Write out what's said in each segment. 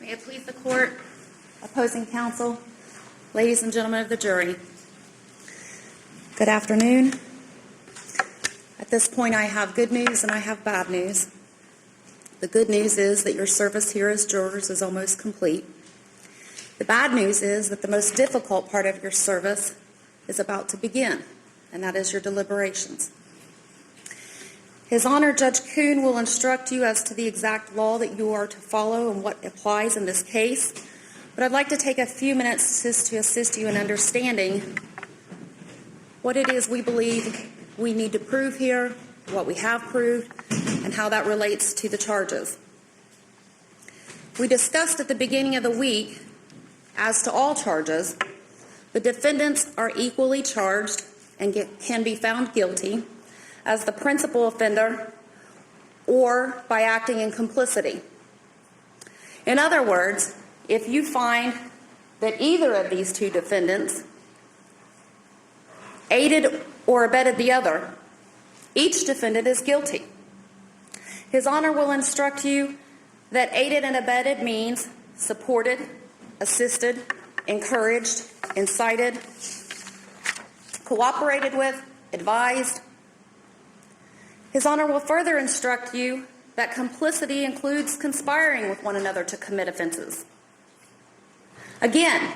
May it please the court, opposing counsel, ladies and gentlemen of the jury. Good afternoon. At this point, I have good news and I have bad news. The good news is that your service here as jurors is almost complete. The bad news is that the most difficult part of your service is about to begin, and that is your deliberations. His Honor, Judge Kuhn will instruct you as to the exact law that you are to follow and what applies in this case, but I'd like to take a few minutes to assist you in understanding what it is we believe we need to prove here, what we have proved, and how that relates to the charges. We discussed at the beginning of the week, as to all charges, the defendants are equally charged and can be found guilty as the principal offender or by acting in complicity. In other words, if you find that either of these two defendants aided or abetted the other, each defendant is guilty. His Honor will instruct you that aided and abetted means supported, assisted, encouraged, incited, cooperated with, advised. His Honor will further instruct you that complicity includes conspiring with one another to commit offenses. Again,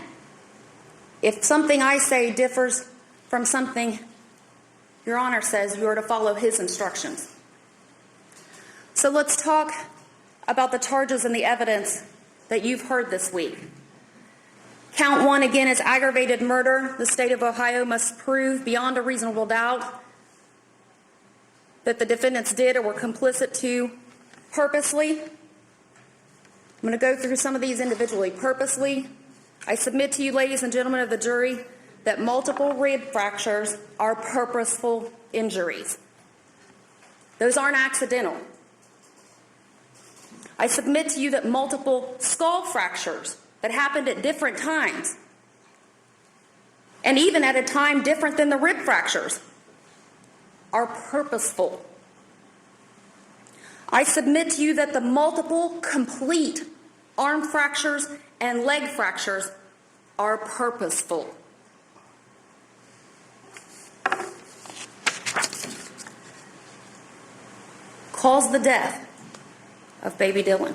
if something I say differs from something Your Honor says, you are to follow his instructions. So let's talk about the charges and the evidence that you've heard this week. Count 1 again is aggravated murder. The state of Ohio must prove beyond a reasonable doubt that the defendants did or were complicit to purposely. I'm going to go through some of these individually. Purposely, I submit to you, ladies and gentlemen of the jury, that multiple rib fractures are purposeful injuries. Those aren't accidental. I submit to you that multiple skull fractures that happened at different times, and even at a time different than the rib fractures, are purposeful. I submit to you that the multiple complete arm fractures and leg fractures are purposeful. Caused the death of baby Dylan.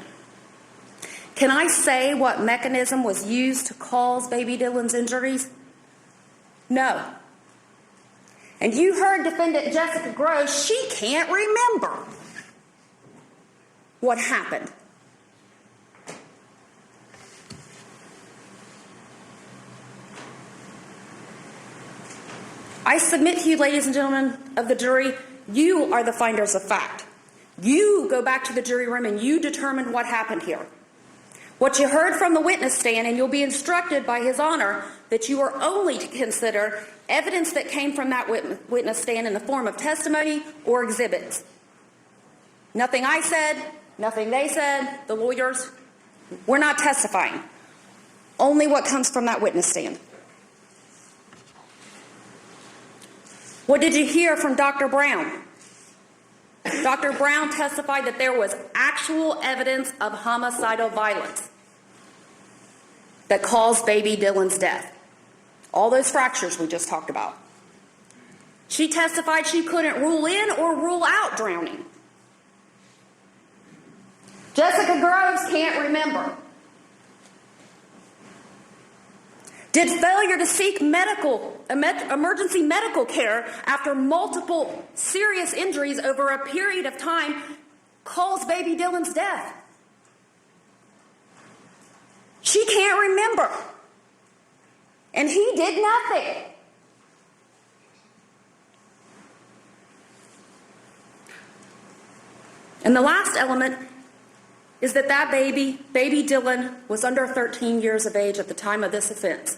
Can I say what mechanism was used to cause baby Dylan's injuries? No. And you heard defendant Jessica Gross, she can't remember what happened. I submit to you, ladies and gentlemen of the jury, you are the finders of fact. You go back to the jury room and you determine what happened here. What you heard from the witness stand, and you'll be instructed by His Honor that you are only to consider evidence that came from that witness stand in the form of testimony or exhibits. Nothing I said, nothing they said, the lawyers, we're not testifying. Only what comes from that witness stand. What did you hear from Dr. Brown? Dr. Brown testified that there was actual evidence of homicidal violence that caused baby Dylan's death. All those fractures we just talked about. She testified she couldn't rule in or rule out drowning. Jessica Groves can't remember. Did failure to seek emergency medical care after multiple serious injuries over a period of time cause baby Dylan's death? She can't remember. And he did nothing. And the last element is that baby Dylan, was under 13 years of age at the time of this offense.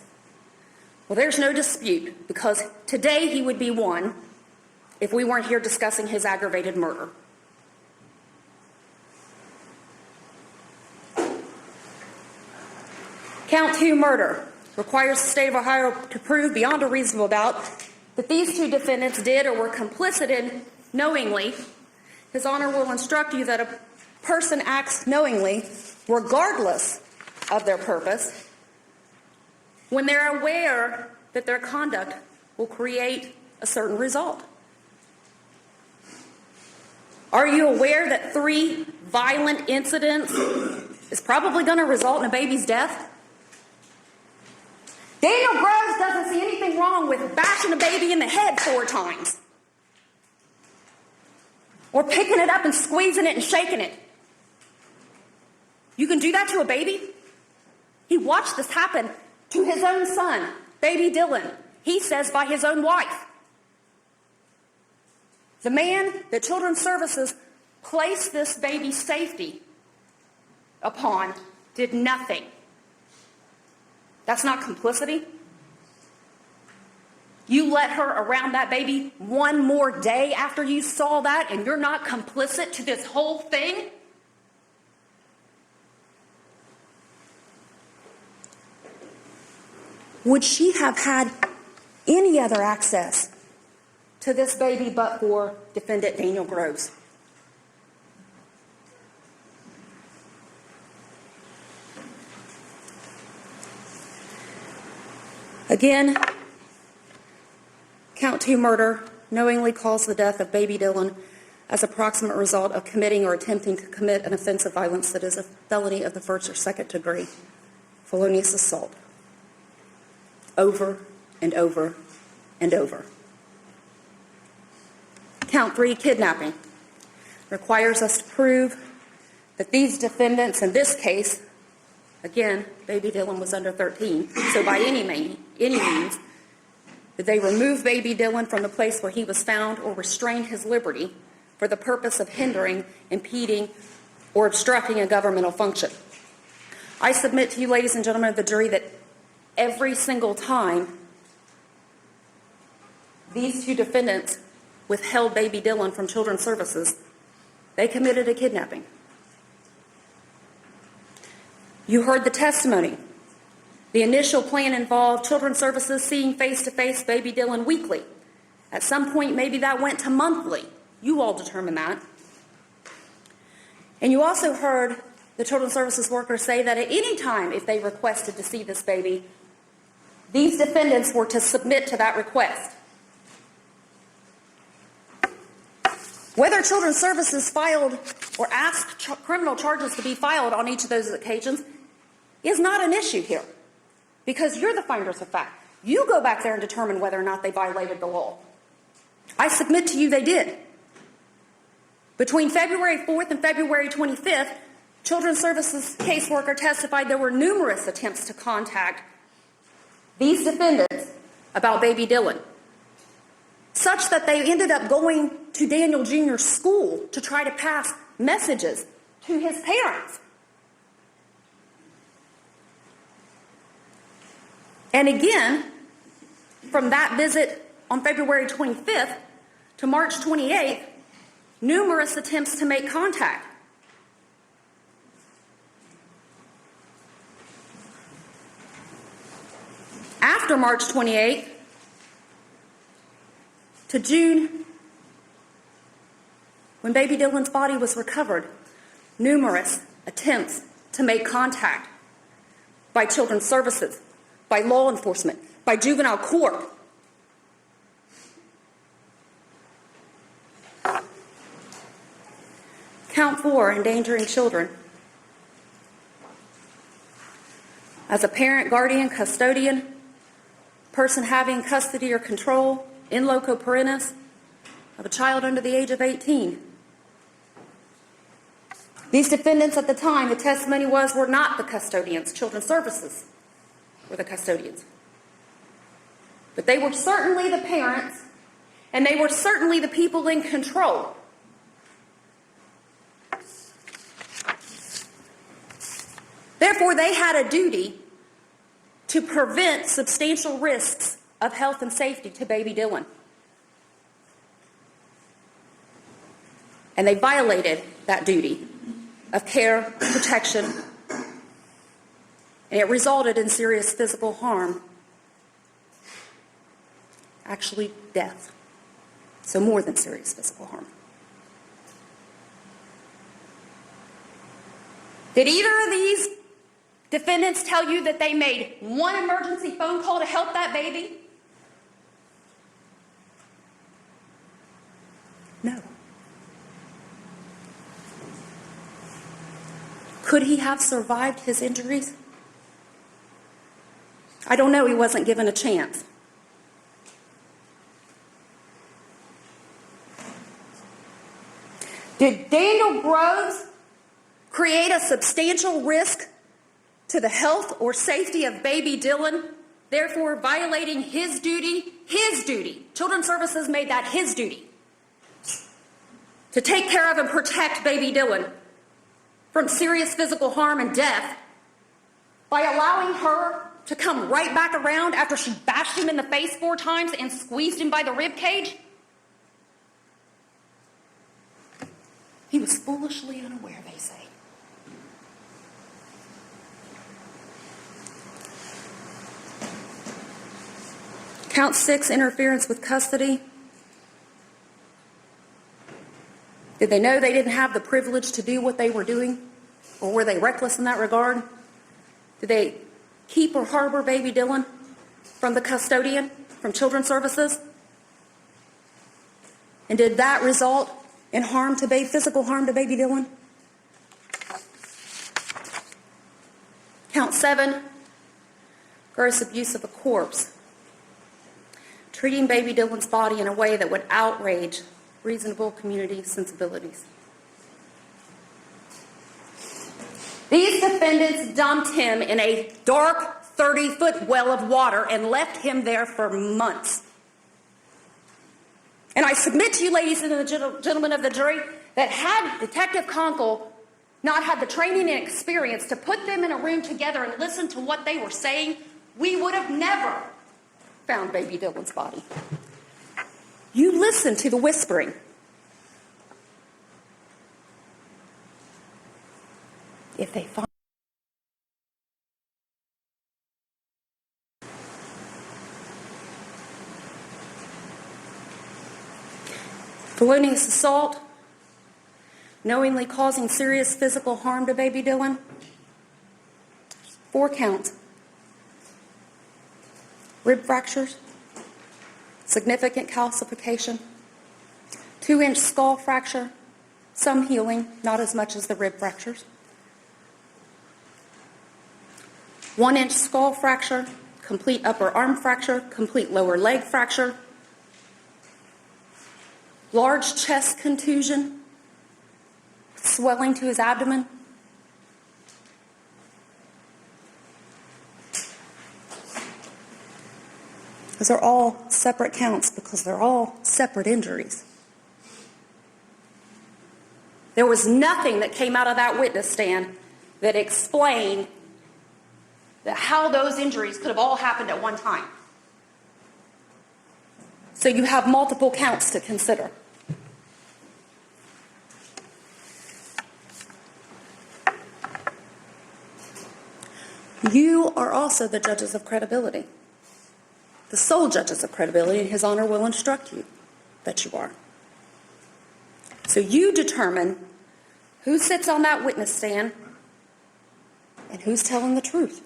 Well, there's no dispute, because today he would be 1 if we weren't here discussing his aggravated murder. Count 2 murder requires the state of Ohio to prove beyond a reasonable doubt that these two defendants did or were complicit in knowingly. His Honor will instruct you that a person acts knowingly regardless of their purpose when they're aware that their conduct will create a certain result? Are you aware that 3 violent incidents is probably going to result in a baby's death? Daniel Groves doesn't see anything wrong with bashing a baby in the head 4 times. Or picking it up and squeezing it and shaking it. You can do that to a baby? He watched this happen to his own son, baby Dylan. He says by his own wife. The man that Children's Services placed this baby's safety upon did nothing. That's not complicity. You let her around that baby one more day after you saw that, and you're not complicit to this whole thing? Would she have had any other access to this baby but for defendant Daniel Groves? Again, count 2 murder knowingly caused the death of baby Dylan as a proximate result of committing or attempting to commit an offense of violence that is a felony of the 1st or 2nd degree, felonious assault, over and over and over. Count 3, kidnapping, requires us to prove that these defendants, in this case, again, baby Dylan was under 13, so by any means, that they remove baby Dylan from the place where he was found or restrain his liberty for the purpose of hindering, impeding, or obstructing a governmental function. I submit to you, ladies and gentlemen of the jury, that every single time these 2 defendants withheld baby Dylan from Children's Services, they committed a kidnapping. You heard the testimony. The initial plan involved Children's Services seeing face-to-face baby Dylan weekly. At some point, maybe that went to monthly. You all determine that. And you also heard the Children's Services workers say that at any time, if they requested to see this baby, these defendants were to submit to that request. Whether Children's Services filed or asked criminal charges to be filed on each of those occasions is not an issue here, because you're the finders of fact. You go back there and determine whether or not they violated the law. I submit to you they did. Between February 4th and February 25th, Children's Services caseworker testified there were numerous attempts to contact these defendants about baby Dylan, such that they ended up going to Daniel Jr.'s school to try to pass messages to his parents. And again, from that visit on February 25th to March 28th, numerous attempts to make contact. After March 28th to June, when baby Dylan's body was recovered, numerous attempts to make contact by Children's Services, by law enforcement, by juvenile court. Count 4, endangering children. As a parent, guardian, custodian, person having custody or control in loco parentis of a child under the age of 18. These defendants at the time, the testimony was, were not the custodians. Children's Services were the custodians. But they were certainly the parents, and they were certainly the people in control. Therefore, they had a duty to prevent substantial risks of health and safety to baby Dylan. And they violated that duty of care, protection, and it resulted in serious physical harm, actually death. So more than serious physical harm. Did either of these defendants tell you that they made one emergency phone call to help that baby? No. Could he have survived his injuries? I don't know. He wasn't given a chance. Did Daniel Groves create a substantial risk to the health or safety of baby Dylan, therefore violating his duty? His duty. Children's Services made that his duty, to take care of and protect baby Dylan from serious physical harm and death by allowing her to come right back around after she bashed him in the face 4 times and squeezed him by the rib cage? He was foolishly unaware, they say. Count 6, interference with custody. Did they know they didn't have the privilege to do what they were doing? Or were they reckless in that regard? Did they keep or harbor baby Dylan from the custodian, from Children's Services? And did that result in harm to physical harm to baby Dylan? Count 7, gross abuse of a corpse. Treating baby Dylan's body in a way that would outrage reasonable community sensibilities. These defendants dumped him in a dark 30-foot well of water and left him there for months. And I submit to you, ladies and gentlemen of the jury, that had Detective Conkle not had the training and experience to put them in a room together and listen to what they were saying, we would have never found baby Dylan's body. You listen to the whispering. If they find felonious assault, knowingly causing serious physical harm to baby Dylan, 4 counts. Rib fractures, significant calcification, 2-inch skull fracture, some healing, not as much as the rib fractures. 1-inch skull fracture, complete upper arm fracture, complete lower leg fracture, large chest contusion, swelling to his abdomen. Those are all separate counts because they're all separate injuries. There was nothing that came out of that witness stand that explained how those injuries could have all happened at one time. So you have multiple counts to consider. You are also the judges of credibility. The sole judges of credibility, and His Honor will instruct you that you are. So you determine who sits on that witness stand and who's telling the truth.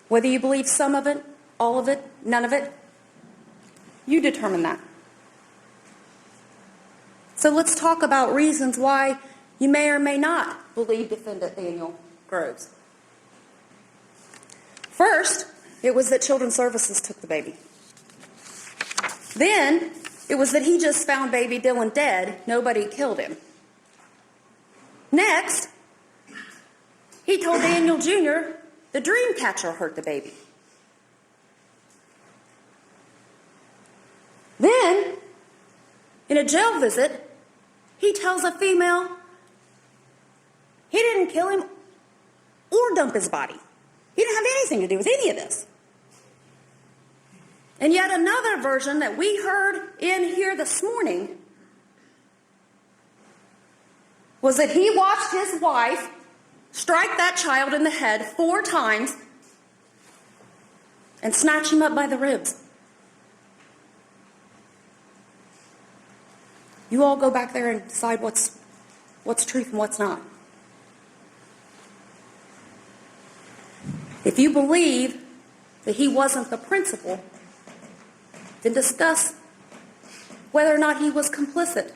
Whether you believe some of it, all of it, none of it, you determine that. So let's talk about reasons why you may or may not believe defendant Daniel Groves. First, it was that Children's Services took the baby. Then, it was that he just found baby Dylan dead. Nobody killed him. Next, he told Daniel Jr. the dream catcher hurt the baby. Then, in a jail visit, he tells a female he didn't kill him or dump his body. He didn't have anything to do with any of this. And yet another version that we heard in here this morning was that he watched his wife strike that child in the head 4 times and snatch him up by the ribs. You all go back there and decide what's truth and what's not. If you believe that he wasn't the principal, then discuss whether or not he was complicit.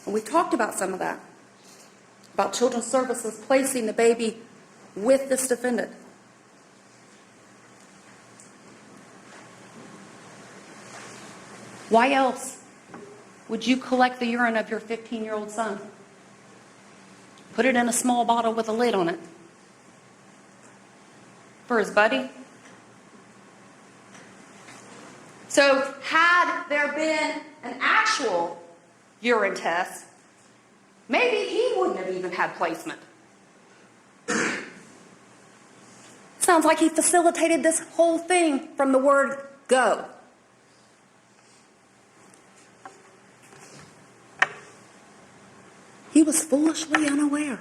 And we've talked about some of that, about Children's Services placing the baby with this defendant. Why else would you collect the urine of your 15-year-old son? Put it in a small bottle with a lid on it. For his buddy? So had there been an actual urine test, maybe he wouldn't have even had placement. Sounds like he facilitated this whole thing from the word go. He was foolishly unaware.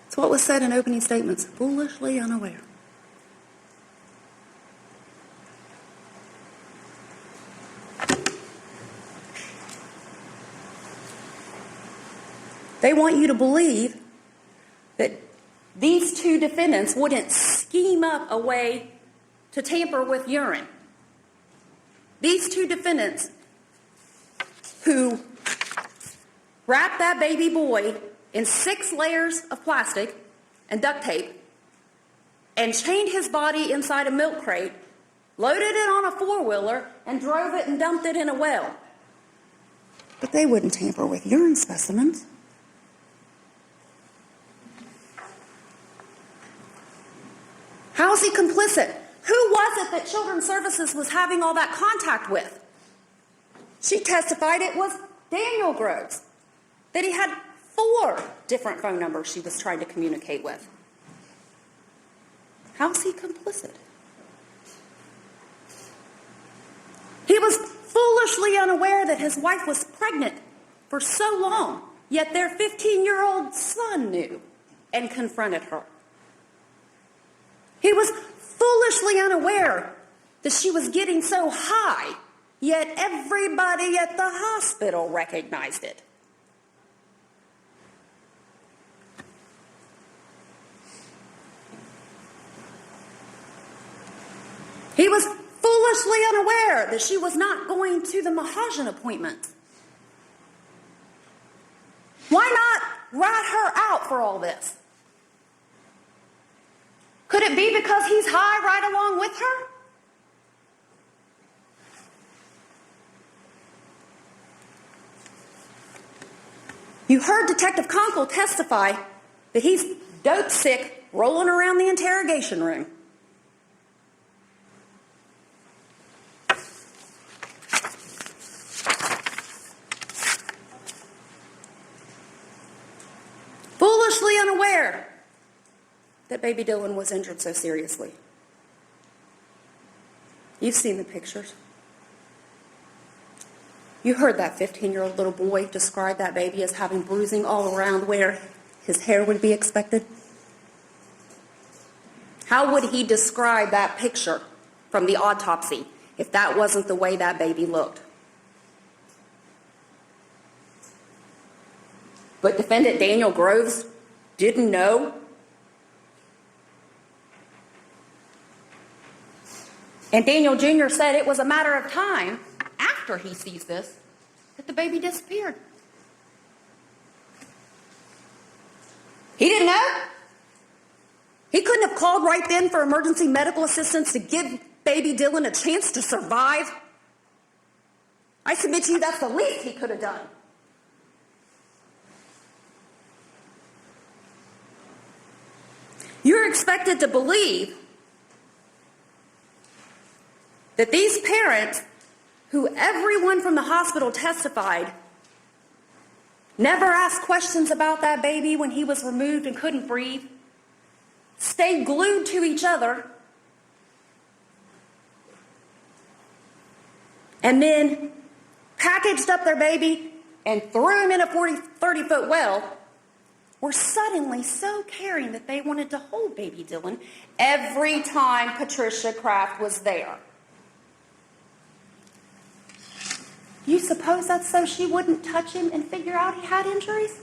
It's what was said in opening statements, foolishly unaware. They want you to believe that these two defendants wouldn't scheme up a way to tamper with urine. These two defendants who wrapped that baby boy in 6 layers of plastic and duct tape and chained his body inside a milk crate, loaded it on a 4-wheeler, and drove it and dumped it in a well. But they wouldn't tamper with urine specimens. How is he complicit? Who was it that Children's Services was having all that contact with? She testified it was Daniel Groves, that he had 4 different phone numbers she was trying to communicate with. How is he complicit? He was foolishly unaware that his wife was pregnant for so long, yet their 15-year-old son knew and confronted her. He was foolishly unaware that she was getting so high, yet everybody at the hospital recognized it. He was foolishly unaware that she was not going to the Mahajan appointment. Why not rat her out for all this? Could it be because he's high right along with her? You heard Detective Conkle testify that he's dope sick rolling around the interrogation room. Foolishly unaware that baby Dylan was injured so seriously. You've seen the pictures. You heard that 15-year-old little boy describe that baby as having bruising all around where his hair would be expected. How would he describe that picture from the autopsy if that wasn't the way that baby looked? But defendant Daniel Groves didn't know. And Daniel Jr. said it was a matter of time after he sees this that the baby disappeared. He didn't know. He couldn't have called right then for emergency medical assistance to give baby Dylan a chance to survive. I submit to you that's the least he could have done. You're expected to believe that these parents, who everyone from the hospital testified, never asked questions about that baby when he was removed and couldn't breathe, stayed glued to each other, and then packaged up their baby and threw him in a 30-foot well, were suddenly so caring that they wanted to hold baby Dylan every time Patricia Kraft was there. You suppose that's so she wouldn't touch him and figure out he had injuries?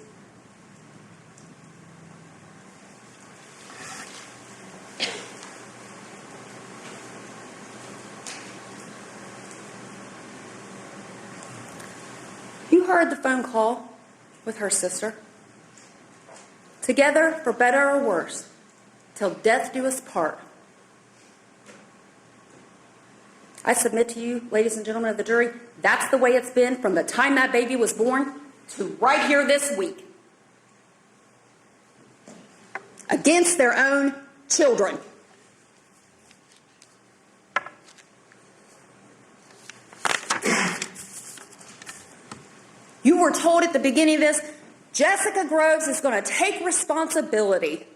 heard the phone call with her sister. Together, for better or worse, till death do us part. I submit to you, ladies and gentlemen of the jury, that's the way it's been from the time that baby was born to right here this week. Against their own children. You were told at the beginning of this, Jessica Groves is going to take responsibility.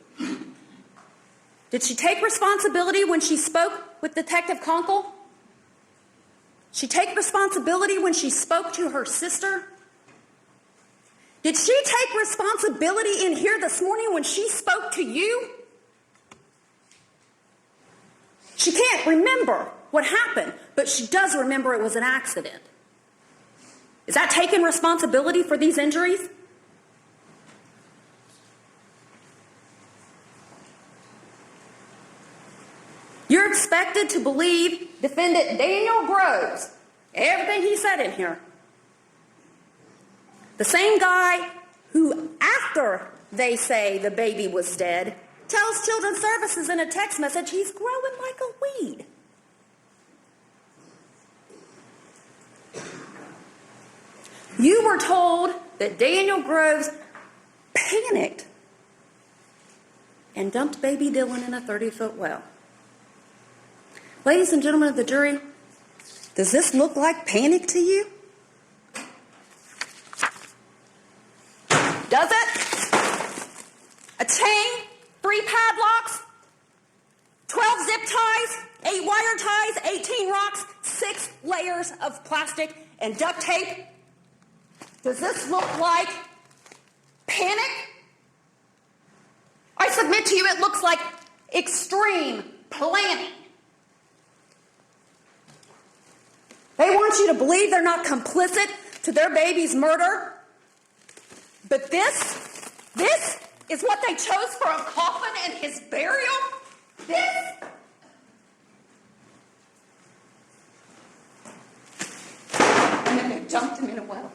Did she take responsibility when she spoke with Detective Conkle? She take responsibility when she spoke to her sister? Did she take responsibility in here this morning when she spoke to you? She can't remember what happened, but she does remember it was an accident. Is that taking responsibility for these injuries? You're expected to believe defendant Daniel Groves, everything he said in here. The same guy who, after they say the baby was dead, tells Children's Services in a text message he's growing like a weed. You were told that Daniel Groves panicked and dumped baby Dylan in a 30-foot well. Ladies and gentlemen of the jury, does this look like panic to you? Does it? A chain, 3 padlocks, 12 zip ties, 8 wire ties, 18 rocks, 6 layers of plastic and duct tape. Does this look like panic? I submit to you it looks like extreme planning. They want you to believe they're not complicit to their baby's murder. But this is what they chose for a coffin and his burial? This? And then they dumped him in a well.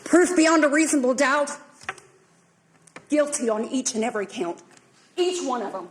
Proof beyond a reasonable doubt. Guilty on each and every count. Each one of them.